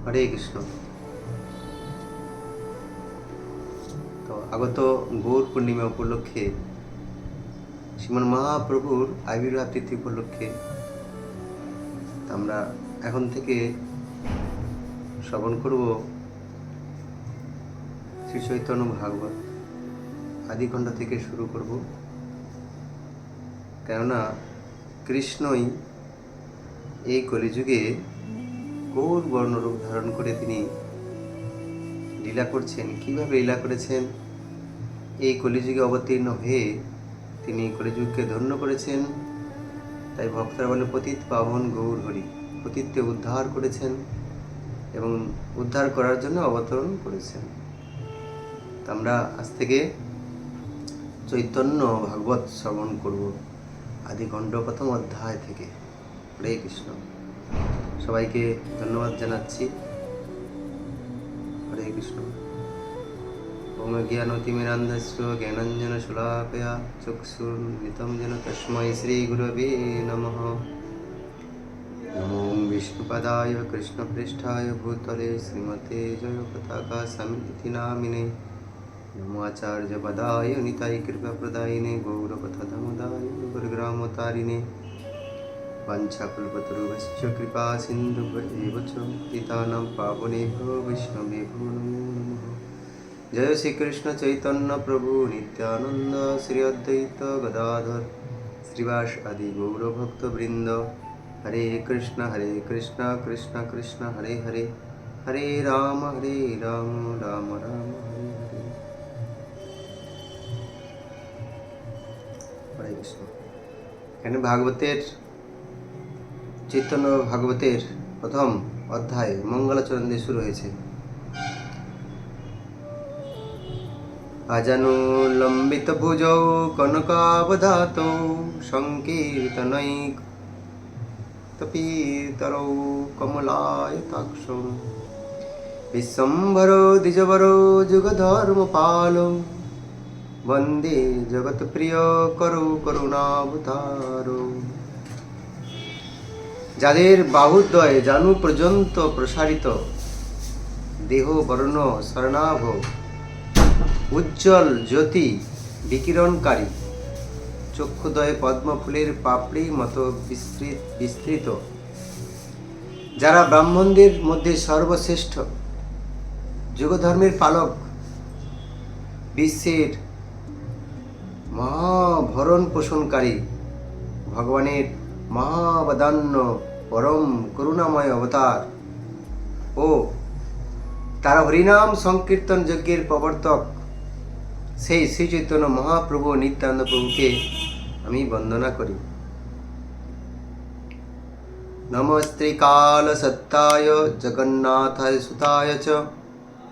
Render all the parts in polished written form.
হরে কৃষ্ণ। তো আগত গৌর পূর্ণিমা উপলক্ষে, শ্রীমান মহাপ্রভুর আবির্ভাব তিথি উপলক্ষে আমরা এখন থেকে শ্রবণ করব শ্রী চৈতন্য ভাগবত আদিখণ্ড থেকে শুরু করব। কেননা কৃষ্ণই এই কলিযুগে গৌর বর্ণরূপ ধারণ করে তিনি লীলা করছেন। কিভাবে লীলা করেছেন? এই কলিযুগে অবতীর্ণ হয়ে তিনি কলিযুগকে ধন্য করেছেন। তাই ভক্তরা বলে পতিত পাবন গৌর হরি, পতিতকে উদ্ধার করেছেন এবং উদ্ধার করার জন্য অবতরণ করেছেন। তা আমরা আজ থেকে চৈতন্য ভাগবত শ্রবণ করব আদিখণ্ড প্রথম অধ্যায় থেকে। হরে কৃষ্ণ। সবাইকে ধন্যবাদ জানাচ্ছি। হরে কৃষ্ণ। ওম জ্ঞানতিমিরান্ধস্য জ্ঞানাঞ্জনশলাকয়া চক্ষুর্মিলিतं येन তস্मै শ্রীগুরবে নমঃ। নমো বিষ্ণুপদায় কৃষ্ণপৃষ্ঠায় ভূতলে শ্রীমতে জয়পতাকা সমিতি নামিনে। নমো আচার্যপদায় নিতাই কৃপাপ্রদায়িনে গৌরপথদামোদায় গুরুগ্রামতারিণে। वाञ्छाकल्पतरुभ्यश्च कृपा सिन्धुभ्येव च पतितानां पावनेभ्यो वैष्णवेभ्यो नमो नमः। जय श्री कृष्ण चैतन्य प्रभु नित्यानंद श्री अद्वैत गदाधर श्रीवास आदि गौरभक्तवृंद। हरे कृष्ण कृष्ण कृष्ण हरे हरे, हरे राम राम राम हरे हरे। हरे कृष्ण। এখানে ভাগবতের চৈতন্য ভাগবতের প্রথম অধ্যায় মঙ্গলাচরণ দিয়ে শুরু হয়েছে। আজানুলম্বিত ভুজৌ কনকাবধাতৌ সংকীর্তনৈক তপীতরৌ কমলায়তাক্ষৌ বিশ্বম্ভরো দ্বিজবরো যুগধর্মপালৌ বন্দে জগৎপ্রিয় করু করুণাবতারৌ। যাদের বাহুদ্বয় জানু পর্যন্ত প্রসারিত, দেহ বর্ণ স্বর্ণাভ উজ্জ্বল জ্যোতি বিকিরণকারী, চক্ষুদয় পদ্মফুলের পাপড়ি মতো বিস্তৃত, যারা ব্রাহ্মণদের মধ্যে সর্বশ্রেষ্ঠ, যুগধর্মের পালক, বিশ্বের মহাভরণ পোষণকারী, ভগবানের মহাবদান্য পরম করুণাময় অবতার ও তারা হরিনাম সংকীর্তন যজ্ঞের প্রবর্তক সেই শ্রী চৈতন্য মহাপ্রভু নিত্যানন্দ প্রভুকে আমি বন্দনা করি। নমস্তে কাল সত্তায় জগন্নাথায় সুতায় চ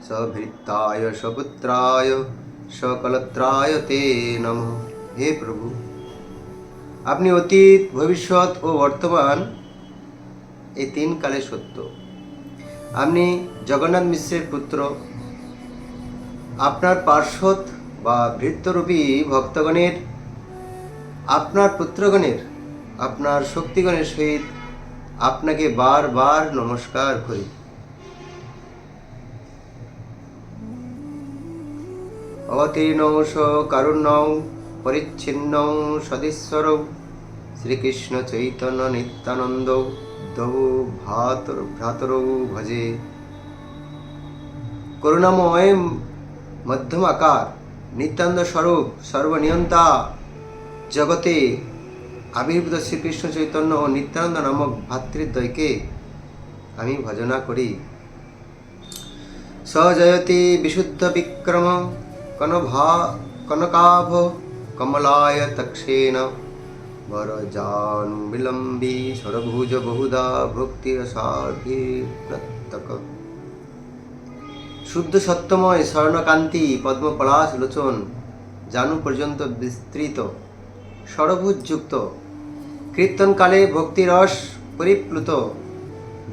সভৃত্তায় সপুত্রায় সকলত্রায় তে নমঃ। হে প্রভু, আপনি অতীত, ভবিষ্যৎ ও বর্তমান এই তিন কালে সত্য। আপনি জগন্নাথ মিশ্রের পুত্র। আপনার পার্শ্বদ বা ভৃত্যরূপী ভক্তগণের, আপনার পুত্রগণের, আপনার শক্তিগণের সহিত আপনাকে বারবার নমস্কার করি। অবতীর্ণৌ কারুণ্যৌ পরিচ্ছিন্নৌ সদীশ্বরৌ শ্রীকৃষ্ণ চৈতন্য নিত্যানন্দ দৌ ভ্রাতরৌ ভজে। করুণাময় মধ্যম আকার, নিত্যানন্দ স্বরূপ, সর্বনিয়ন্তা, জগতে আবির্ভূত শ্রীকৃষ্ণ চৈতন্য ও নিত্যানন্দ নামক ভাতৃদ্বয়কে আমি ভজনা করি। সজয়তি বিশুদ্ধ বিক্রম কনকাভ কমলায় তক্ষেন বরজানু বিলম্বী ষড়ভুজ বহুধা ভক্তিরসার্থক। শুদ্ধ সত্যময় স্বর্ণকান্তি পদ্মপলাশ লোচন, জানু পর্যন্ত বিস্তৃত, ষড়ভুজযুক্ত, কীর্তনকালে ভক্তিরস পরিপ্লুত,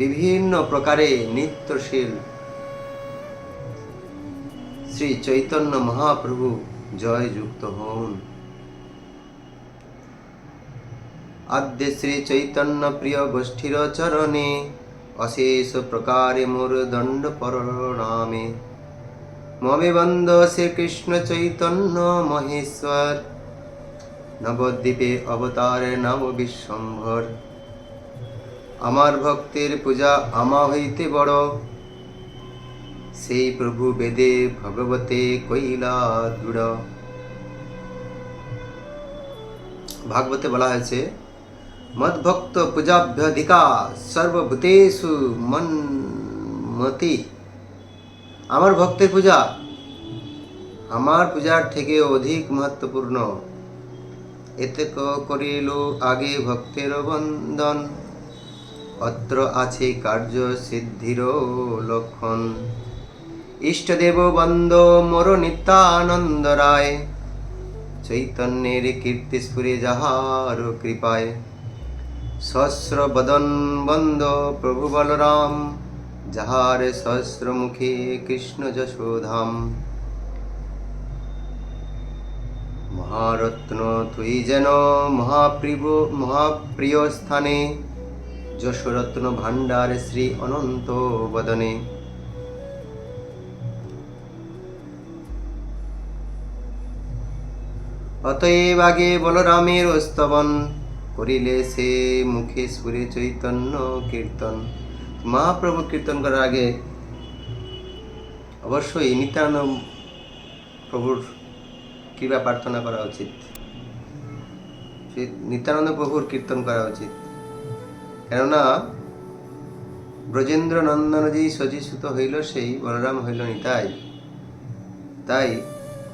বিভিন্ন প্রকারে নিত্যশীল শ্রী চৈতন্য মহাপ্রভু জয় যুক্ত হন। আদ্য শ্রী চৈতন্য প্রিয় গোষ্ঠীর চরণে অশেষ প্রকারে মোর দণ্ড পরনামে। মমে বন্দ শ্রীকৃষ্ণ চৈতন্য মহেশ্বর, নবদ্বীপে অবতার নব বিশ্বম্ভর। আমার ভক্তের পূজা আমা হইতে বড়, সেই প্রভু বেদে ভগবতে কইলা দৃঢ়। ভাগবতে বলা হয়েছে, মদ্ভক্ত পূজাভ্যধিকা সর্বভূতেষু মন্মতি। আমার ভক্তের পূজা আমার পূজার থেকে অধিক মহত্বপূর্ণ। এতে করিল আগে ভক্তের বন্দন, অত্র আছে কার্য সিদ্ধির লক্ষণ। ইষ্টদেব বন্দ মোর নিত্যানন্দ রায়, চৈতন্যের কীর্তি স্ফুরে যাহার কৃপায়। সহস্র বদন বন্দ প্রভু বলরাম, যাহার সহস্র মুখে কৃষ্ণ যশোধাম। মহারত্ন তুই যেন মহাপ্রিয় স্থানে, যশোরত্ন ভাণ্ডার শ্রী অনন্ত বদনে। অতএব আগে বলরামের স্তবন, করিলে সে মুখে সুরে চৈতন্য কীর্তন। মহাপ্রভু কীর্তন করার আগে অবশ্যই নিত্যানন্দ প্রভুর কৃপা প্রার্থনা করা উচিত। নিত্যানন্দ প্রভুর কীর্তন করা উচিত, কেননা ব্রজেন্দ্র নন্দন যেই সচিসুত হইল, সেই বলরাম হইল নিতাই। তাই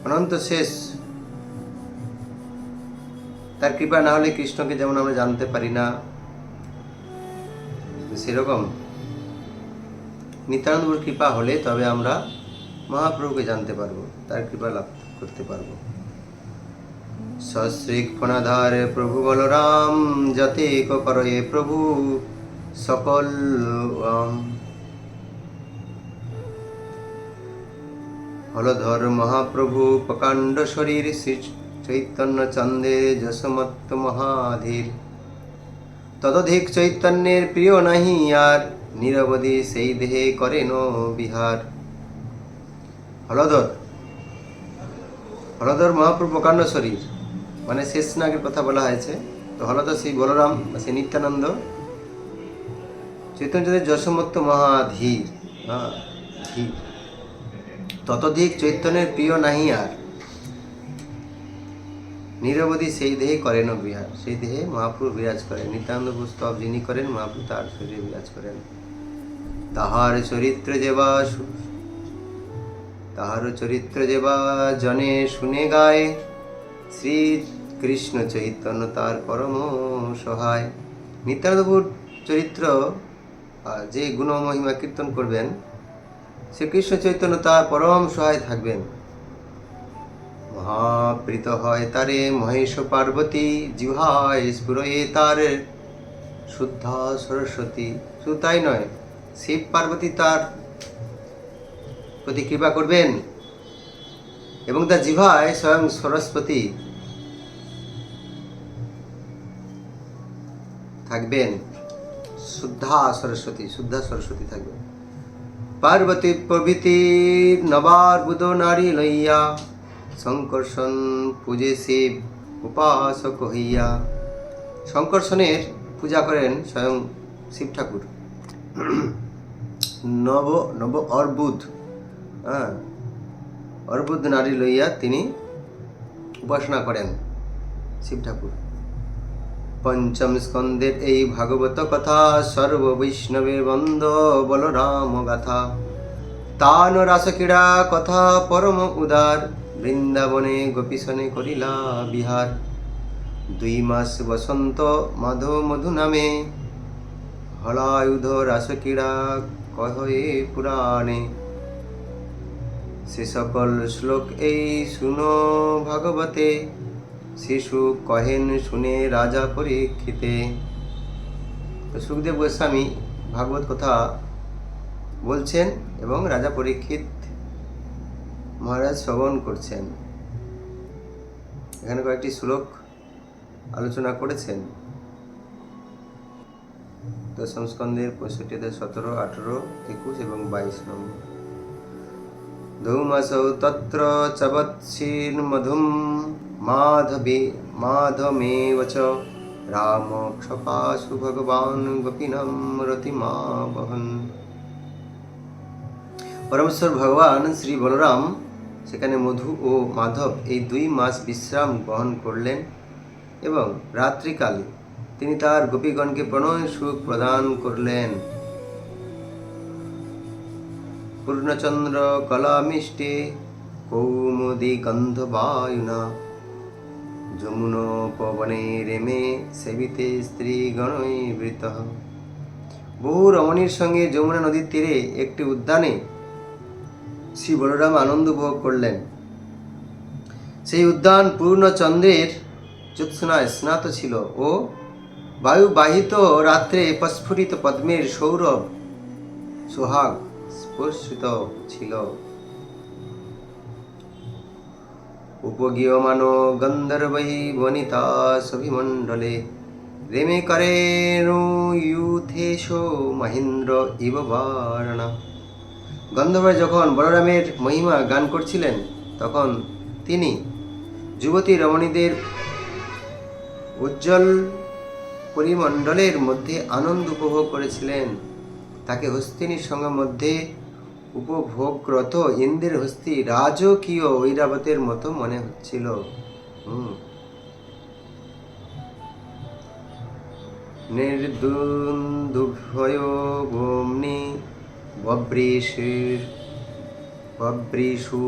অনন্ত শেষ, তার কৃপা না হলে কৃষ্ণকে যেমন আমরা জানতে পারি না, সেরকম নিত্যানন্দর কৃপা হলে তবে আমরা মহাপ্রভুকে জানতে পারবো, তার কৃপা লাভ করতে পারবো। সশ্রীক ফণাধার প্রভু বলরাম, যতে করে প্রভু সকল। হলধর মহাপ্রভু প্রকাণ্ড শরীর, শ্রী চৈতন্য চন্দ্রে যশমত্ত মহাধীর। ততধিক চৈতন্যের প্রিয় নাহি আর, নিরবধি সেই দেহে করেন বিহার। হলধর মহাপ্রভু প্রকাণ্ড শরীর, মানে শেষ নাগের কথা বলা হয়েছে। তো হলধর সেই বলরাম বা সেই নিত্যানন্দ চৈতন্যের যশমত্ত মহাধীর। ধীর, ততধিক চৈতন্যের প্রিয় নাহি আর, নিরবধি সেই দেহে করেন বিহার। সেই দেহে মহাপ্রভু বিরাজ করেন, নিত্যানন্দ পুস্তক যিনি করেন, মহাপ্রভু তার শরীরে বিরাজ করেন। তাহার চরিত্র যেবা জনে শুনে গায়, শ্রী কৃষ্ণ চৈতন্য তার পরম সহায়। নিত্যানন্দ প্রভুর চরিত্র যে গুণ মহিমা কীর্তন করবেন, শ্রীকৃষ্ণ চৈতন্য তার পরম সহায় থাকবেন। মহাপ্রীত হয় তারে মহেশ পার্বতী, জিহায় স্ফুরয়ে তার শুদ্ধা সরস্বতী। শুধু তাই নয়, শিব পার্বতী তার প্রতি কৃপা করবেন এবং তার জিভায় স্বয়ং সরস্বতী থাকবেন। শুদ্ধা সরস্বতী থাকবেন। পার্বতী প্রভৃতি নবার বুধ নারী লইয়া, শঙ্কর্ষণ পূজে শিব উপাসক হইয়া। শঙ্কর্ষণের পূজা করেন স্বয়ং শিব ঠাকুর। নব অর্বুদ অর্বুদ নারী লইয়া তিনি উপাসনা করেন শিব ঠাকুর। পঞ্চম স্কন্দের এই ভাগবত কথা, সর্ব বৈষ্ণবের বন্ধ বলরাম গাথা। তান রাসক্রীড়া কথা পরম উদার, বৃন্দাবনে গোপীসনে করিলা বিহার। 2 মাস বসন্ত মাধব মধু নামে, হলায়ুধ রাসক্রীড়া কহে পুরাণে। সে সকল শ্লোক এই শুনো ভাগবতে, শিশু কহেন শুনে রাজা পরীক্ষিতে। তো সুখদেব গোস্বামী ভাগবত কথা বলছেন এবং রাজা পরীক্ষিত মহারাজ শ্রবণ করছেন। এখানে কয়েকটি শ্লোক আলোচনা করেছেন। দশম স্কন্ধের 65, 17, 18, 21 এবং 22 নম্বর। ধৌমাসৌ তত্র চ বৎসির্মধুম মাধমেব চ রাম ক্ষপাসু ভগবান গোপীনাম রতিমা বহন। পরমেশ্বর ভগবান শ্রী বলরাম সেখানে মধু ও মাধব এই 2 মাস বিশ্রাম গ্রহণ করলেন এবং রাত্রিকালে তিনি তার গোপীগণকে প্রণয় সুখ প্রদান করলেন। পূর্ণচন্দ্র কলামিষ্টে কৌমুদি গন্ধবায়ুনা যমুনোপবনে রেমে সেবিতে স্ত্রীগণৈবৃত। বহু রমণীর সঙ্গে যমুনা নদীর তীরে একটি উদ্যানে শ্রী বলরাম আনন্দ উপভোগ করলেন। সেই উদ্যান পূর্ণচন্দ্রের জ্যোৎস্নায় স্নাত ছিল ও বায়ুবাহিত রাত্রে প্রস্ফুটিত পদ্মের সৌরভ সোহাগ স্পর্শিত ছিল। উপগীয়মান গন্ধর্বৈ বনিতা সভিমণ্ডলে রেমে করেণুয়ুথেশো মহেন্দ্র ইব বারণা। গন্ধর্বরা যখন বলরামের মহিমা গান করছিলেন তখন তিনি যুবতী রমণীদের উজ্জ্বল পরিমণ্ডলের মধ্যে আনন্দ উপভোগ করেছিলেন। তাকে হস্তিনীর সঙ্গে মধ্যে উপভোগরত ইন্দ্রের হস্তি রাজকীয় ঐরাবতের মতো মনে হচ্ছিল। নির্দুন্দুভয় ভূম্নি বব্রীষু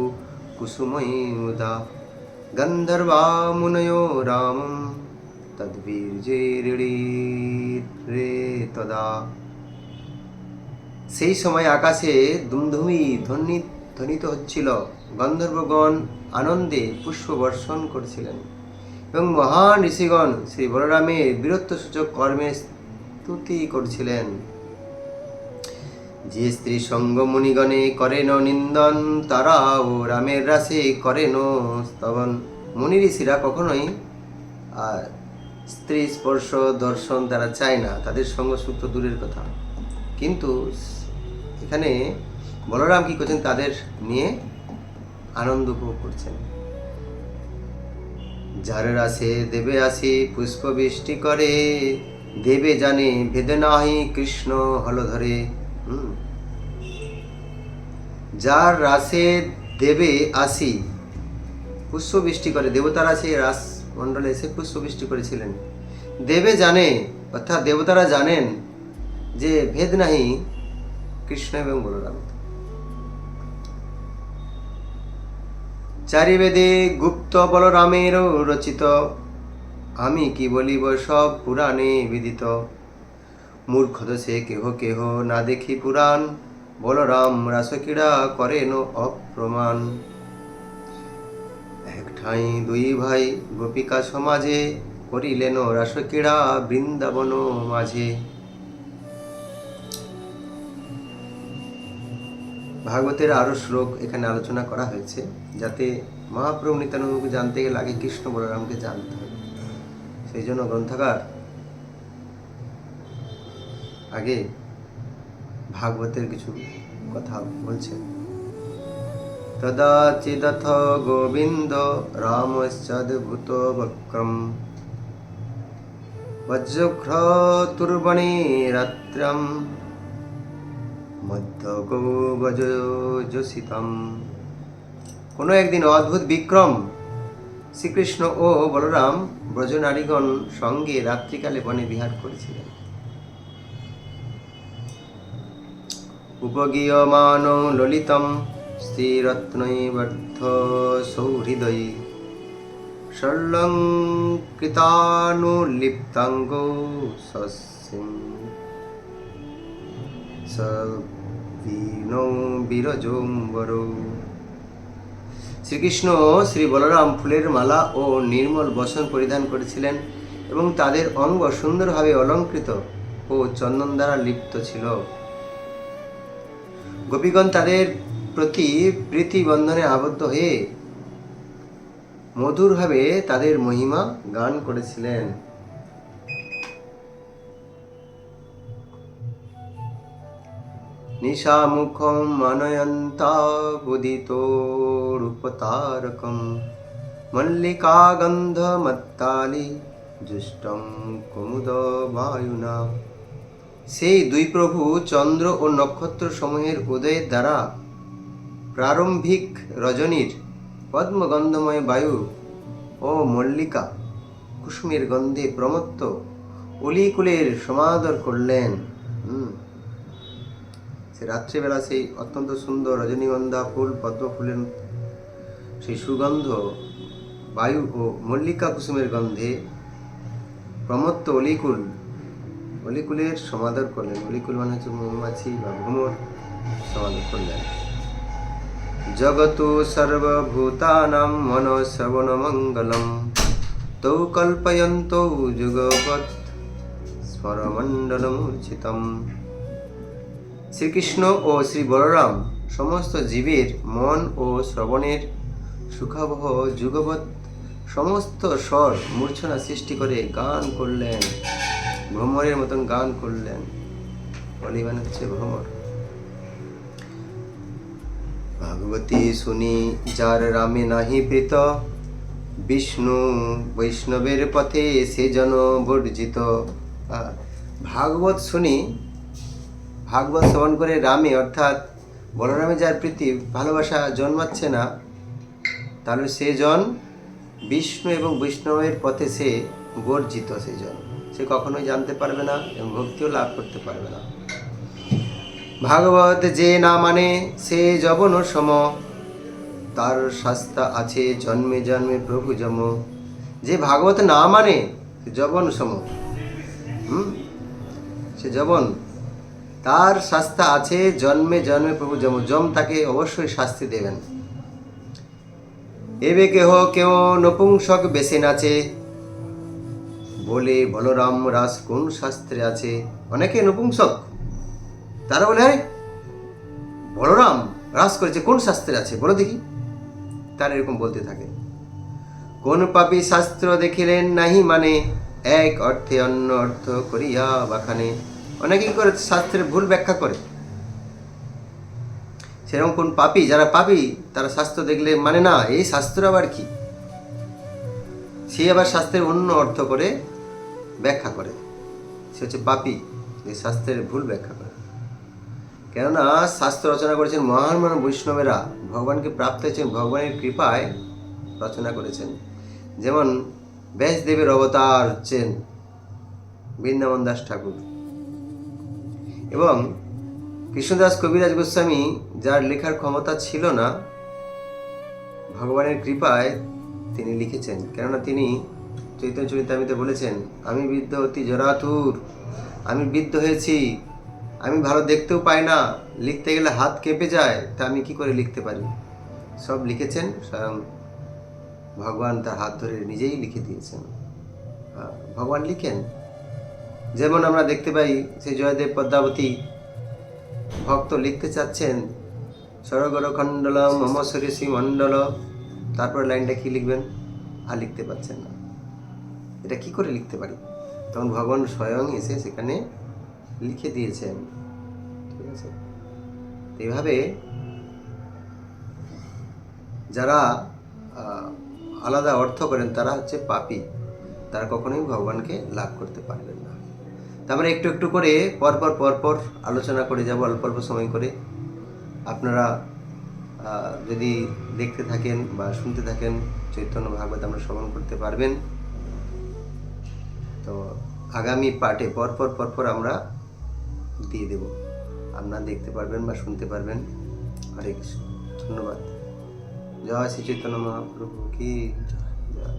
কুসুময়ী মুদা গন্ধর্বা মুনয়ো রামম তদ্বীর্যেরিড়ে তদা। সেই সময় আকাশে দুমধুমি ধ্বনিত হচ্ছিল। গন্ধর্বগণ আনন্দে পুষ্প বর্ষণ করছিলেন এবং মহান ঋষিগণ শ্রী বলরামের বীরত্বসূচক কর্মের স্তুতি করছিলেন। যে স্ত্রী সঙ্গ মুনিগণে করেন নিন্দন, তারাও রামের রাসে করেন স্তবন। মুনি ঋষিরা কখনোই স্ত্রী স্পর্শ দর্শন তারা চায় না, তাদের সঙ্গ সুখ তো দূরের কথা। কিন্তু এখানে বলরাম কি করছেন, তাদের নিয়ে আনন্দ উপভোগ করছেন। যার রাসে দেবে আসি পুষ্প বৃষ্টি করে, দেবে জানে ভেদে নাহি কৃষ্ণ হল ধরে। যার রাসে দেবে আসি পুষ্প বৃষ্টি করে, দেবতারা সেই রাস মণ্ডলে এসে পুষ্প বৃষ্টি করেছিলেন। দেবে জানে অর্থাৎ দেবতারা জানেন যে ভেদ নাহি কৃষ্ণ এবং বলরাম। চারিবেদে গুপ্ত বলরামের রচিত, আমি কি বলিব সব পুরাণে বিদিত। মূর্খ দোষে কেহ কেহ না দেখি পুরাণ, বলরাম রাসক্রীড়া করেন অপ্রমাণ। এক ঠাঁই 2 ভাই গোপিকা সমাজে, করিলেন রাসক্রীড়া বৃন্দাবন মাঝে। ভাগবতের আরো শ্লোক এখানে আলোচনা করা হয়েছে, যাতে মহাপ্রভু নিত্যানন্দকে জানতে গেলে আগে কৃষ্ণ বলরামকে জানতে হবে। সেই জন্য গ্রন্থকার আগে ভাগবতের কিছু কথা বলছেন। তদাচিদথ গোবিন্দ রামশ্চাদ্ভুত বক্রম, বজ্রঘ্রতুর্বণে রাত্রম মধ্য গৌবজোষিতম। কোনো একদিন অদ্ভুত বিক্রম শ্রীকৃষ্ণ ও বলরাম ব্রজনারীগণ সঙ্গে রাত্রিকালে বনে বিহার করেছিলেন। উপগীয়মান ললিতম শ্রীরত্নৈবর্ধ সৌহৃদয়ী, সর্লঙ্কৃতানুলিপ্তাঙ্গো সস্যং সবীনৌ বিরজম্বরৌ। শ্রীকৃষ্ণ শ্রী বলরাম ফুলের মালা ও নির্মল বসন পরিধান করেছিলেন এবং তাদের অঙ্গ সুন্দরভাবে অলঙ্কৃত ও চন্দন দ্বারা লিপ্ত ছিল। গোপীগণ তাদের প্রতি প্রীতি বন্ধনে আবদ্ধ হয়ে মধুরভাবে তাদের মহিমা গান করেছিলেন। নিশামুখম মানয়ন্তা বুদিতো রূপতারকম মল্লিকা গন্ধমত্তালি জুষ্টং কুমুদ বায়ুনা। সেই দুই প্রভু চন্দ্র ও নক্ষত্র সমূহের উদয়ের দ্বারা প্রারম্ভিক রজনীর পদ্মগন্ধময় বায়ু ও মল্লিকা কুসুমের গন্ধে প্রমত্ত অলিকুলের সমাদর করলেন। সে রাত্রিবেলা সেই অত্যন্ত সুন্দর রজনীগন্ধা ফুল, পদ্ম ফুলের সেই সুগন্ধ বায়ু ও মল্লিকা কুসুমের গন্ধে প্রমত্ত অলিকুলের সমাদর করলেন। অলিকুল মানে হচ্ছে মৌমাছি বা ভ্রমর, সমাদর করলেন। জগতু সর্বভূতানাং মনঃশ্রবণ মঙ্গলম তৌ কল্পয়ন্তৌ যুগপৎ স্মরমণ্ডলমূর্ছিতম। শ্রীকৃষ্ণ ও শ্রী বলরাম সমস্ত জীবের মন ও শ্রবণের সুখাবহ যুগপৎ সমস্ত স্বর মূর্ছনা সৃষ্টি করে গান করলেন, ভ্রমরের মতন গান করলেন। বলি মানে হচ্ছে ভ্রমর। ভাগবতী শুনি যার রামে নাহি প্রীত, বিষ্ণু বৈষ্ণবের পথে সে জন বর্জিত। ভাগবত শুনি, ভাগবত শ্রবণ করে রামে অর্থাৎ বলরামে যার প্রীতি ভালোবাসা জন্মাচ্ছে না, তাহলে সে জন বিষ্ণু এবং বৈষ্ণবের পথে সে বর্জিত। সে জন সে কখনোই জানতে পারবে না এবং ভক্তিও লাভ করতে পারবে না। ভাগবত যে না মানে সে যবন সম, তার শাস্তা আছে জন্মে জন্মে প্রভু যম। যে ভাগবত না মানে সে যবন সম, সে যবন, তার শাস্তা আছে জন্মে জন্মে প্রভু যম। যম তাকে অবশ্যই শাস্তি দেবেন। এবে কেহ নপুংসক বেশে নাচে, বলে বলরাম রাস কোন শাস্ত্রে আছে। অনেকে নপুংসক, তারা বলে আরে বলরাম রাস করেছে কোন শাস্ত্রে আছে বলো দেখি, তারা এরকম বলতে থাকে। কোন পাপী শাস্ত্র দেখিলেন নাহি মানে, এক অর্থে অন্য অর্থ করিয়া বাখানে। অনেকে কি করে শাস্ত্রের ভুল ব্যাখ্যা করে। সেরকম কোন পাপী, যারা পাপী তারা শাস্ত্র দেখলে মানে না এই শাস্ত্র আবার কি, সে আবার শাস্ত্রের অন্য অর্থ করে ব্যাখ্যা করে। সে হচ্ছে পাপী, এই শাস্ত্রের ভুল ব্যাখ্যা করে। কেননা শাস্ত্র রচনা করেছেন মহান মহান বৈষ্ণবেরা, ভগবানকে প্রাপ্ত হয়েছেন, ভগবানের কৃপায় রচনা করেছেন। যেমন ব্যাসদেবের অবতার হচ্ছেন বৃন্দাবন দাস ঠাকুর, এবং কৃষ্ণদাস কবিরাজ গোস্বামী যার লেখার ক্ষমতা ছিল না, ভগবানের কৃপায় তিনি লিখেছেন। কেননা তিনি চৈতন্য চরিতামৃতে বলেছেন, আমি বৃদ্ধ অতি জরাতুর, আমি বৃদ্ধ হয়েছি, আমি ভালো দেখতেও পাই না, লিখতে গেলে হাত কেঁপে যায়, তা আমি কি করে লিখতে পারি। সব লিখেছেন স্বয়ং ভগবান, তার হাত ধরে নিজেই লিখে দিয়েছেন। ভগবান লিখেন। যেমন আমরা দেখতে পাই সেই জয়দেব পদ্মাবতী ভক্ত লিখতে চাচ্ছেন সরগর খণ্ডলম মম সরিষি মণ্ডল, তারপর লাইনটা কি লিখবেন আর লিখতে পারছেন না, এটা কি করে লিখতে পারি। তখন ভগবান স্বয়ং এসে সেখানে লিখে দিয়েছেন। ঠিক আছে, এইভাবে যারা আলাদা অর্থ করেন তারা হচ্ছে পাপী, তারা কখনোই ভগবানকে লাভ করতে পারবেন না। তারপরে একটু একটু করে পরপর আলোচনা করে যাব, অল্প অল্প সময় করে। আপনারা যদি দেখতে থাকেন বা শুনতে থাকেন চৈতন্য ভাগবত আমরা শ্রবণ করতে পারবেন। তো আগামী পার্টে পরপর আমরা দিয়ে দেব, আপনারা দেখতে পারবেন বা শুনতে পারবেন। হরে কৃষ্ণ, ধন্যবাদ। জয় শ্রী চৈতন্য মহাপ্রভু কি জয়।